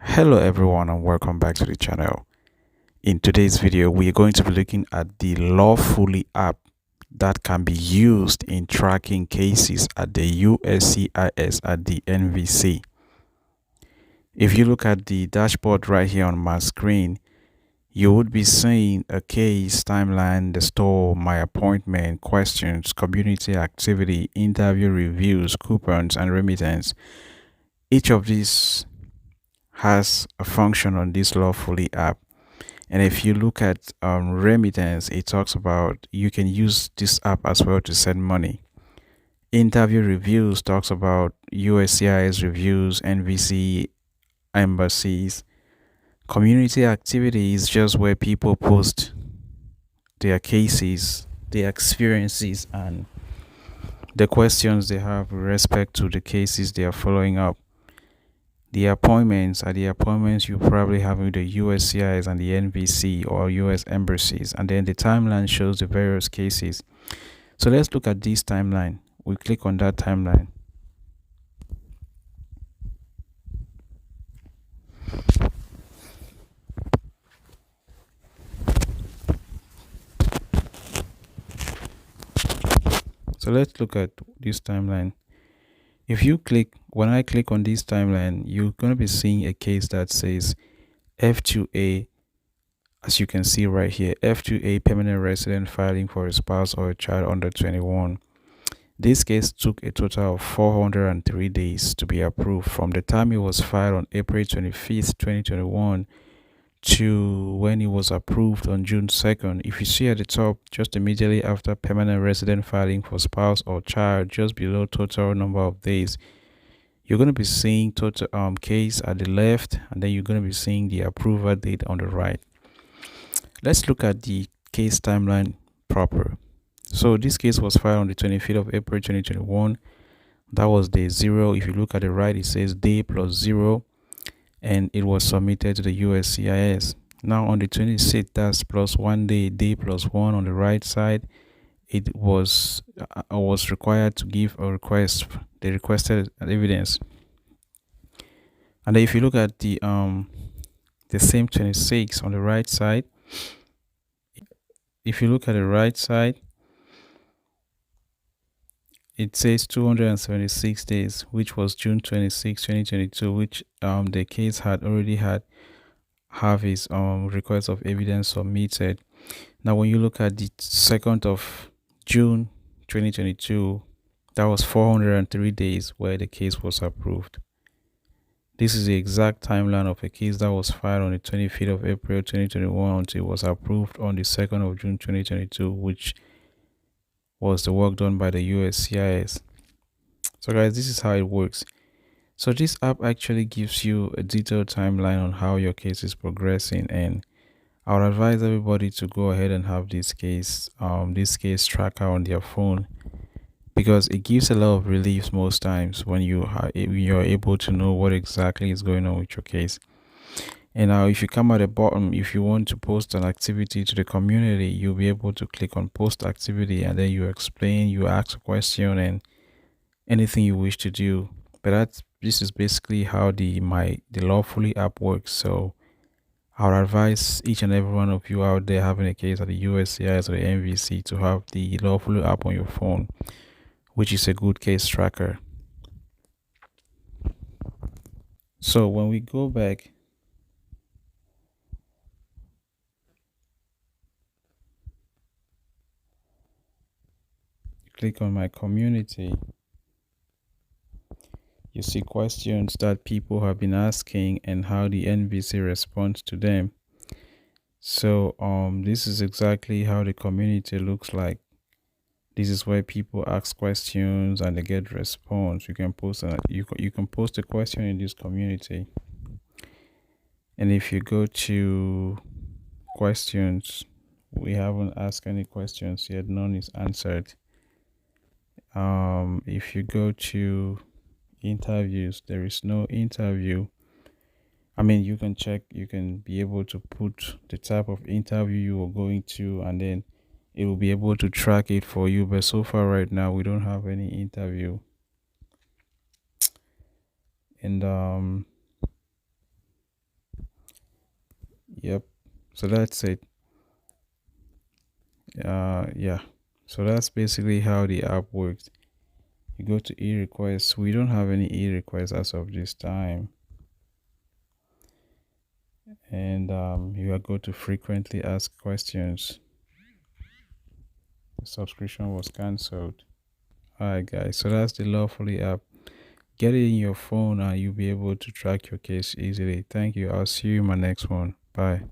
Hello everyone and welcome back to the channel. In today's video, we are going to be looking at the Lawfully app that can be used in tracking cases at the USCIS at the NVC. If you look at the dashboard right here on my screen, you would be seeing a case, timeline, the store, my appointment, questions, community activity, interview reviews, coupons, and remittance. Each of these has a function on this Lawfully app. And if you look at remittance, it talks about you can use this app as well to send money. Interview reviews talks about USCIS reviews, NVC, embassies. Community activity is just where people post their cases, their experiences, and the questions they have with respect to the cases they are following up. The appointments are the appointments you probably have with the USCIS and the NVC or US embassies, and then the timeline shows the various cases. So let's look at this timeline. We click on that timeline. So let's look at this timeline. When I click on this timeline, you're going to be seeing a case that says F2A, as you can see right here, F2A permanent resident filing for a spouse or a child under 21. This case took a total of 403 days to be approved from the time it was filed on April 25th, 2021 to when it was approved on June 2nd. If you see at the top, just immediately after permanent resident filing for spouse or child, just below total number of days, you're going to be seeing total case at the left, and then you're going to be seeing the approval date on the right. Let's look at the case timeline proper. So this case was filed on the 25th of April 2021. That was day 0. If you look at the right, it says day plus 0, and it was submitted to the USCIS. Now on the 26th, that's plus 1 day, day plus 1 on the right side. It was required to give a request, the requested evidence. And then if you look at the same 26 on the right side, if you look at the right side, it says 276 days, which was June 26, 2022, which the case had already have his request of evidence submitted. Now, when you look at the 2nd of June 2022, that was 403 days where the case was approved. This is the exact timeline of a case that was filed on the 25th of April 2021 until it was approved on the 2nd of June 2022, which was the work done by the USCIS. So guys, this is how it works. So this app actually gives you a detailed timeline on how your case is progressing, and I would advise everybody to go ahead and have this case tracker on their phone, because it gives a lot of relief most times when you're able to know what exactly is going on with your case. And now if you come at the bottom, if you want to post an activity to the community, you'll be able to click on post activity, and then you explain, you ask a question and anything you wish to do. But this is basically how the Lawfully app works. So I would advise each and every one of you out there having a case at the USCIS or the NVC to have the Lawfully app on your phone, which is a good case tracker. So when we go back, click on my community, you see questions that people have been asking and how the NVC responds to them. So this is exactly how the community looks like. This is where people ask questions and they get response. You can post you can post a question in this community, and if you go to questions, we haven't asked any questions yet, none is answered. If you go to interviews, there is no interview. I mean, you can check, you can be able to put the type of interview you are going to, and then it will be able to track it for you. But so far right now, we don't have any interview. And Yep. So that's it. Yeah. So that's basically how the app works. You go to e-requests. We don't have any e-requests as of this time. And you are go to frequently asked questions. The subscription was cancelled. Alright guys, so that's the Lawfully app. Get it in your phone and you'll be able to track your case easily. Thank you. I'll see you in my next one. Bye.